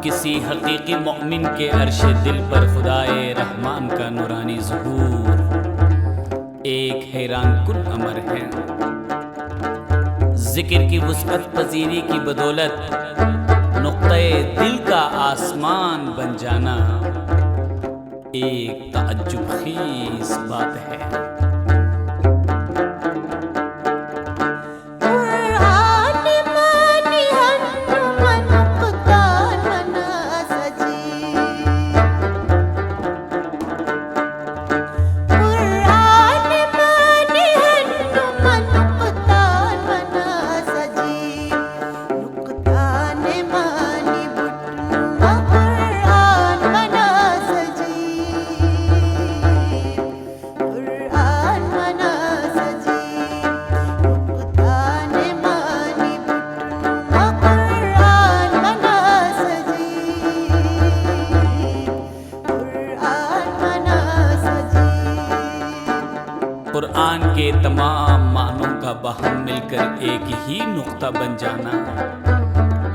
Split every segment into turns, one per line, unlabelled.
किसी हकीकी मोमिन के अर्शे दिल पर खुदाए रहमान का नूरानी ज़ुहूर एक हैरान कुन अमर है। जिक्र की वुसअत पजीरी की बदौलत नुक्ते दिल का आसमान बन जाना एक ताज्जुब खीज बात है। कुरान के तमाम मानों का बहम मिलकर एक ही नुक्ता बन जाना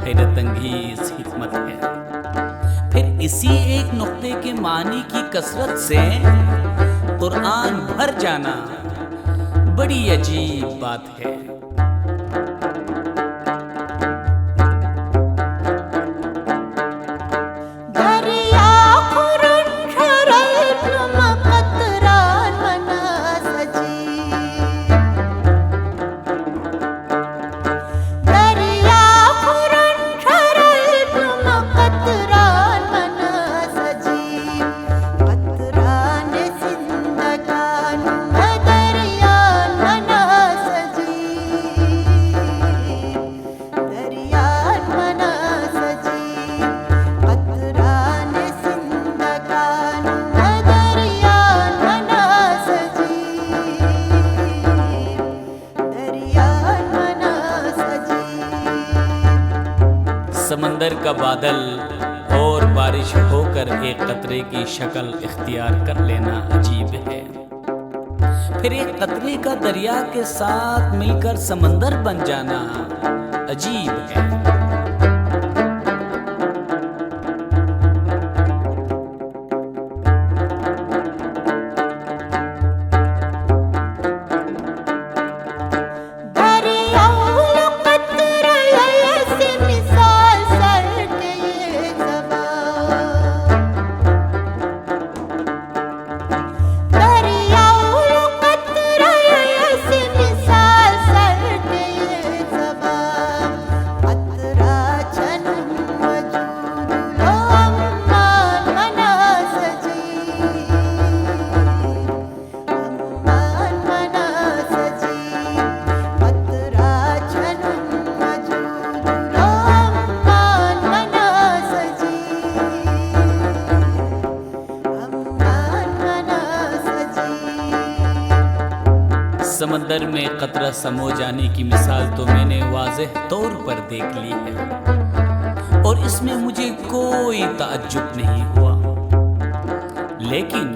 हैरत अंगेज हिकमत है। फिर इसी एक नुक्ते के मानी की कसरत से कुरान भर जाना बड़ी अजीब बात है। समंदर का बादल और बारिश होकर एक कतरे की शक्ल इख्तियार कर लेना अजीब है। फिर एक कतरे का दरिया के साथ मिलकर समंदर बन जाना अजीब है। समंदर में कतरा समो जाने की मिसाल तो मैंने वाज़ेह तौर पर देख ली है और इसमें मुझे कोई ताज्जुब नहीं हुआ, लेकिन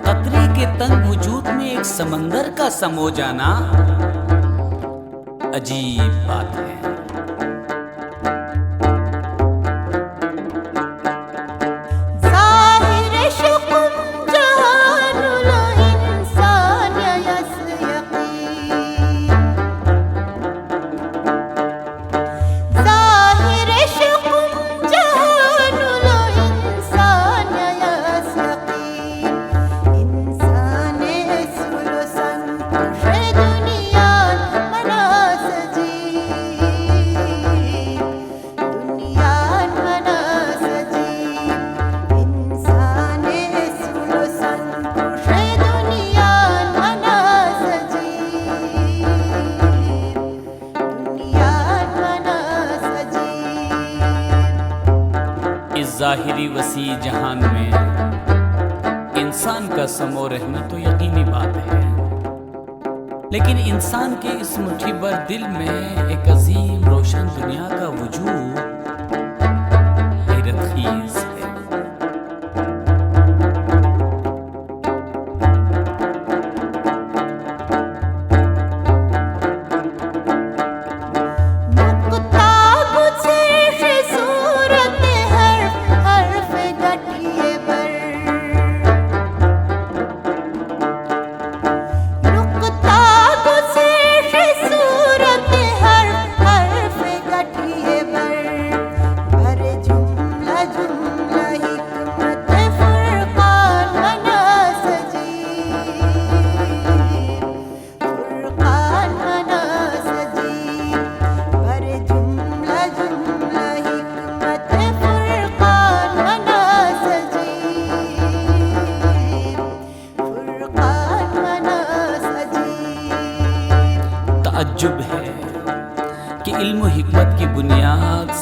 कतरे के तंग वजूद में एक समंदर का समो जाना अजीब बात है। ज़ाहिरी वसी जहान में इंसान का समो रहना तो यकीनी बात है, लेकिन इंसान के इस मुट्ठी भर दिल में एक अजीम रोशन दुनिया का वजूद हैरतखेज है।
मुक्ता गुज़र सूरत है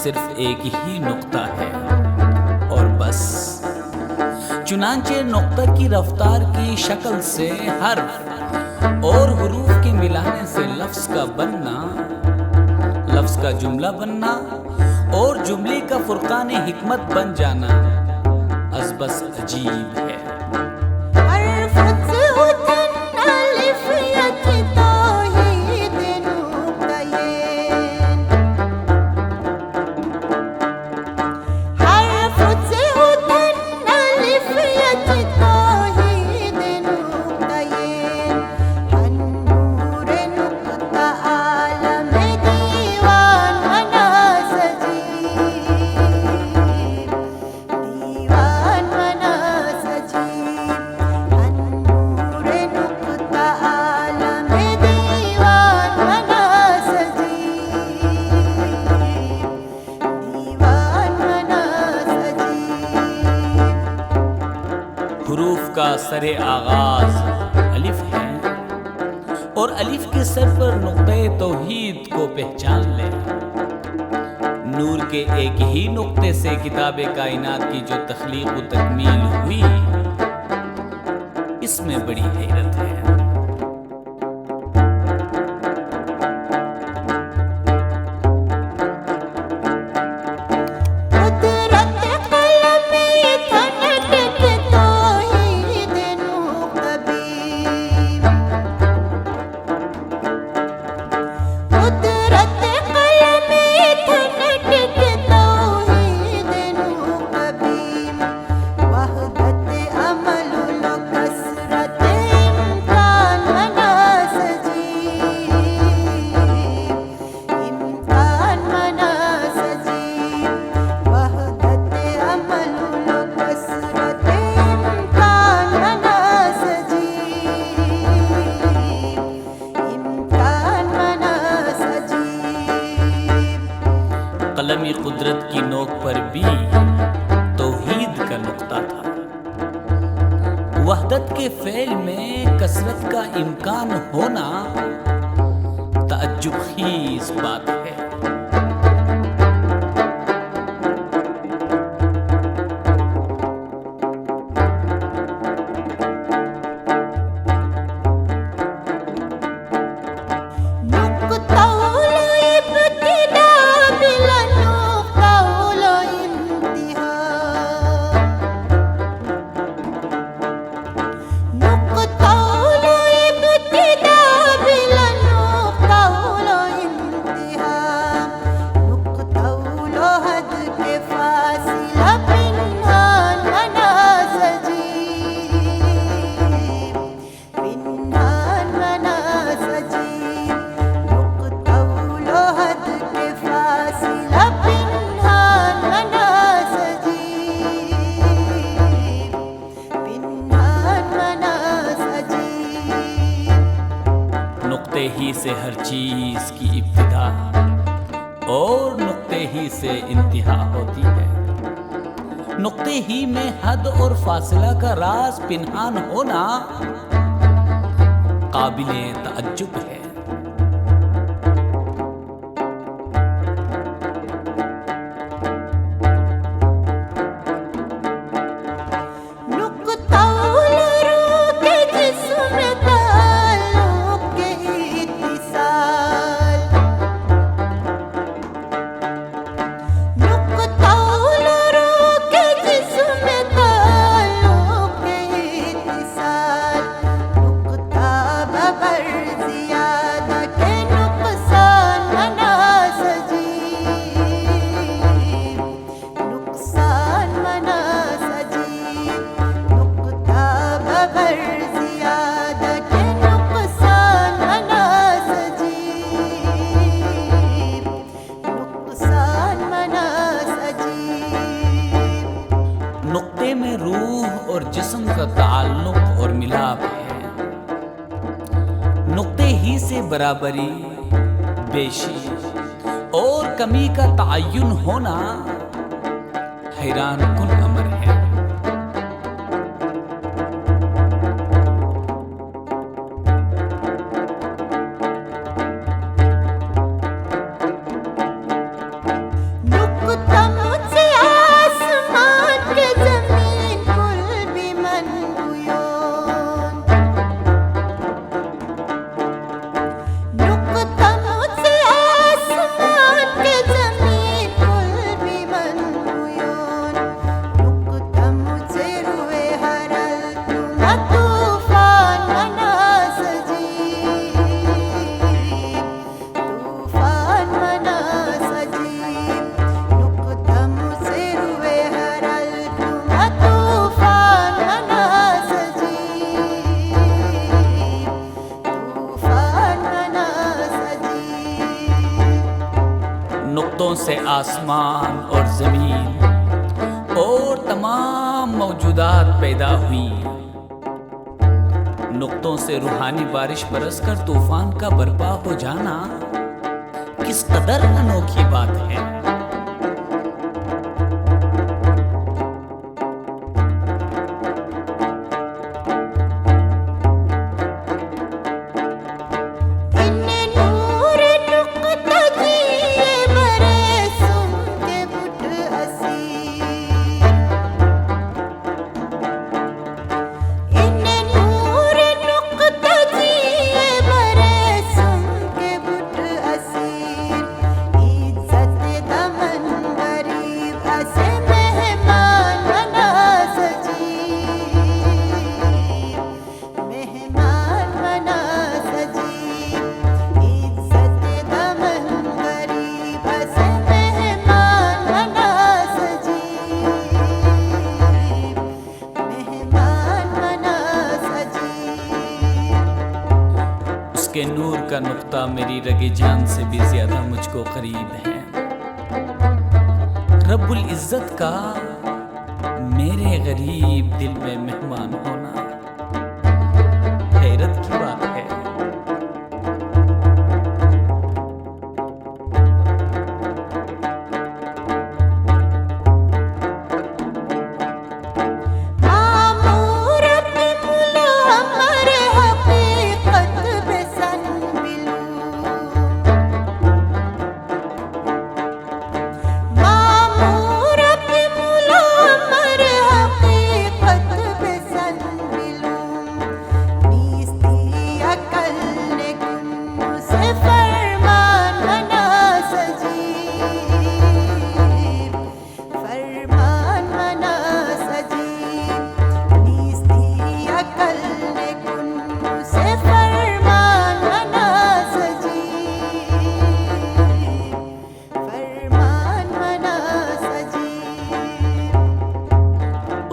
सिर्फ एक ही नुक्ता है और बस। चुनांचे नुक्ता की रफ्तार की शक्ल से हर्फ और हुरूफ के मिलाने से लफ्ज का बनना, लफ्ज का जुमला बनना और जुमले का फुरकान हिकमत बन जाना अज़बस अजीब है। हुरूफ का सरे आगाज अलिफ है और अलिफ के सर पर नुक्ते तौहीद को पहचान ले। नूर के एक ही नुक्ते से किताब कायनात की जो तख्लीक व तकमील हुई, इसमें बड़ी हैरत है। कलमी कुदरत की नोक पर भी तौहीद का नुक्ता था। वहदत के फ़ेल में कसरत का इम्कान होना तअज्जुब खीज़ बात है। नुक्ते ही से हर चीज की इब्तिदा और नुक्ते ही से इंतहा होती है। नुक्ते ही में हद और फासला का राज पिन्हान होना काबिले तअज्जुब है। नुक्ते में रूह और जिस्म का ताल्लुक और मिलाप है। नुक्ते ही से बराबरी, बेशी और कमी का तायुन होना हैरान कुन अमर है।
नुक्ते
आसमान और ज़मीन और तमाम मौजूदात पैदा हुई। नुक्तों से रूहानी बारिश बरसकर तूफान का बर्पा हो जाना किस कदर अनोखी बात है। के नूर का नुक्ता मेरी रगे जान से भी ज्यादा मुझको करीब है। रब्बुल इज्जत का मेरे गरीब दिल में मेहमान होना हैरत की बात है।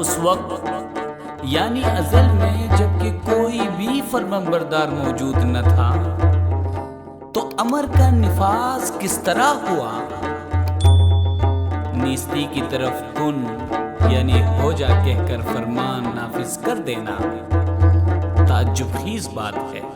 उस वक्त यानी अज़ल में जबकि कोई भी फरमाबरदार मौजूद न था तो अमर का निफाज किस तरह हुआ। नीस्ती की तरफ कुन यानी हो जा कहकर फरमान नाफिज कर देना ताज्जुबखेज़ बात है।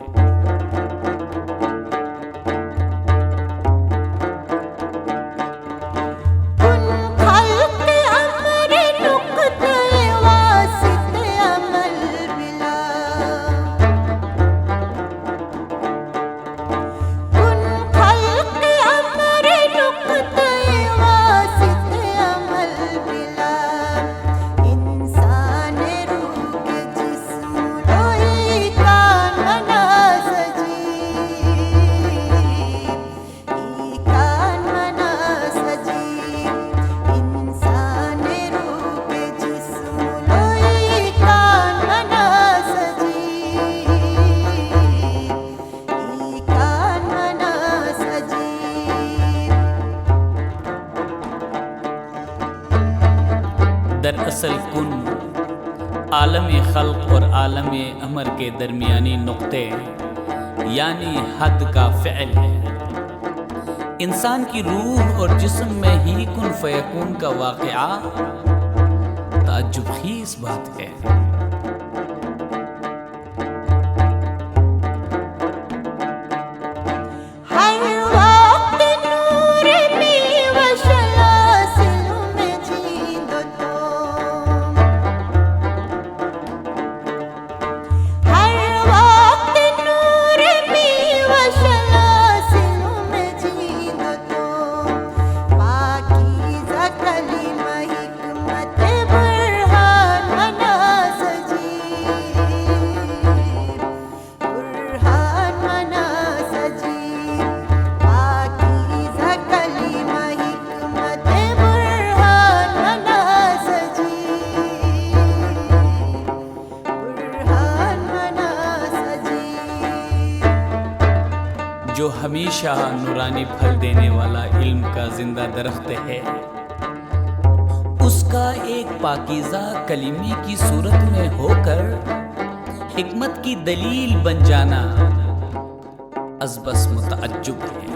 दरअसल कुन आलम खल्क और आलम अमर के दरमियानी नुक्ते यानी हद का फ़िल है। इंसान की रूह और जिस्म में ही कुन फ़यकून का वाक़या ताज्जुबखेज़ बात है। जो हमेशा नूरानी फल देने वाला इल्म का जिंदा दरख्त है, उसका एक पाकीज़ा कलीमे की सूरत में होकर हिकमत की दलील बन जाना अज़बस मुतअज्जुब है।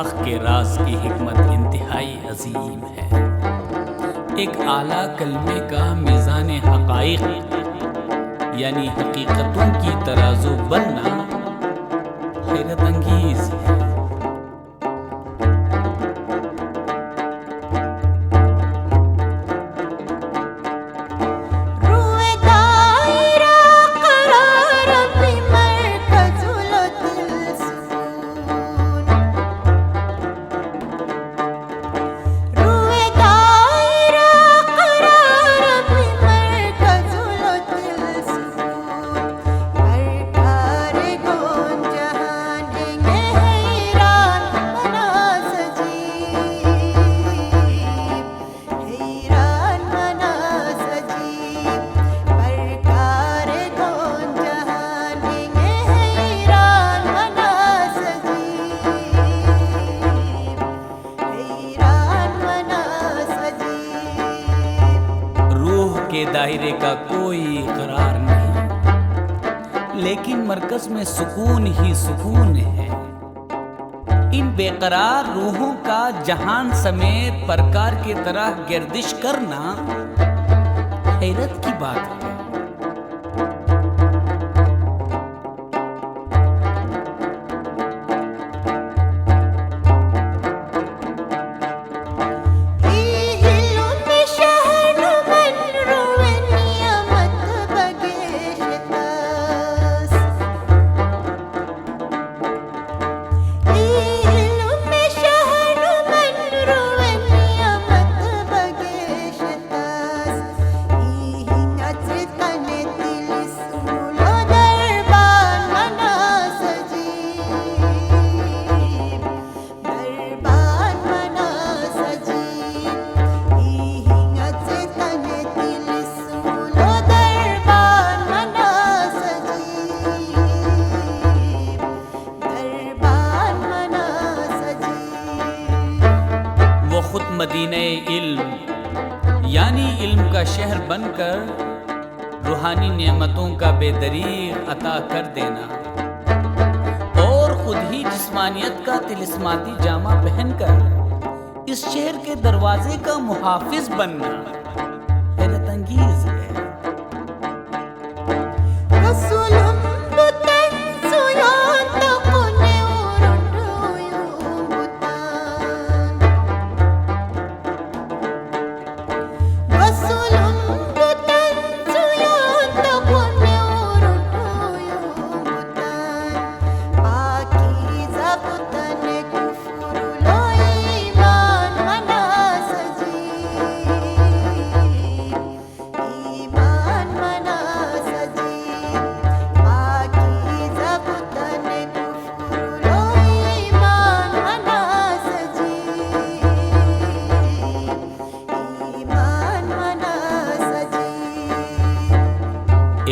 हक के राज की हिकमत इंतहाई अजीम है। एक आला कलमे का मीज़ान हक़ाइक़ यानी हकीकतों की तराजू बनना हैरत अंगीज है। के दायरे का कोई करार नहीं, लेकिन मरकज में सुकून ही सुकून है। इन बेकरार रूहों का जहान समेत परकार की तरह गर्दिश करना हैरत की बात है। मदीने इल्म यानी इल्म का शहर बनकर रूहानी नेमतों का बेदरीग अता कर देना और खुद ही जिस्मानियत का तिलिस्माती जामा पहनकर इस शहर के दरवाजे का मुहाफिज बनना हैरत अंगीज है।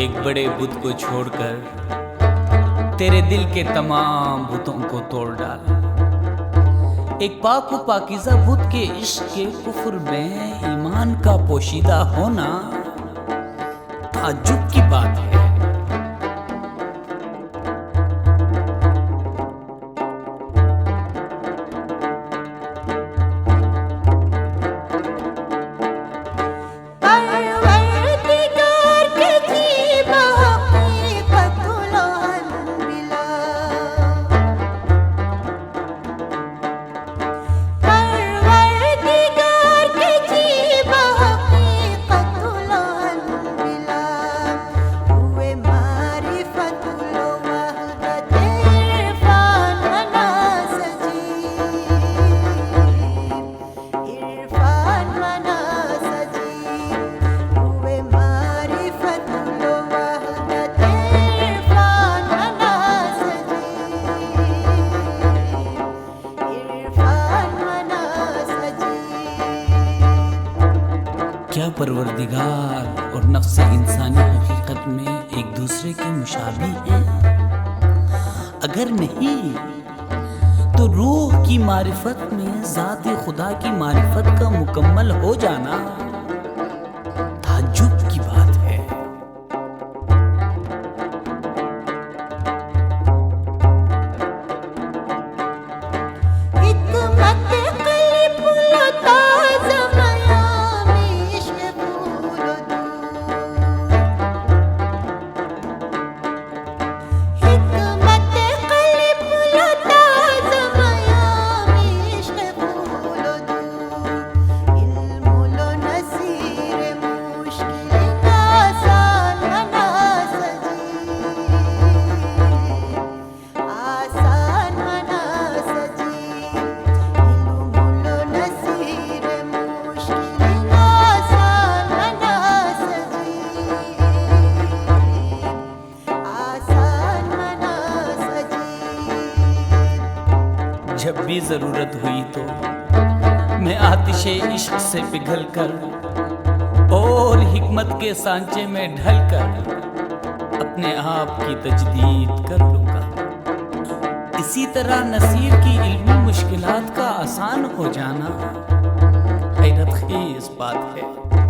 एक बड़े बुत को छोड़कर तेरे दिल के तमाम बुतों को तोड़ डाल। एक पाक व पाकीज़ा बुत के इश्क के कुफ्र में ईमान का पोशीदा होना ताज्जुब की बात है। क्या परवरदिगार और नफ्स इंसानी हकीकत में एक दूसरे के मुशाबी हैं? अगर नहीं तो रूह की मारिफत में ज़ात खुदा की मारिफत का मुकम्मल हो जाना ताज्जुब की बात है।
इतना
जब भी जरूरत हुई तो मैं आतिशे इश्क से पिघल कर और हिकमत के सांचे में ढल कर अपने आप की तजदीद कर लूंगा। इसी तरह नसीर की इल्मी मुश्किलात का आसान हो जाना हैरत खेज बात है।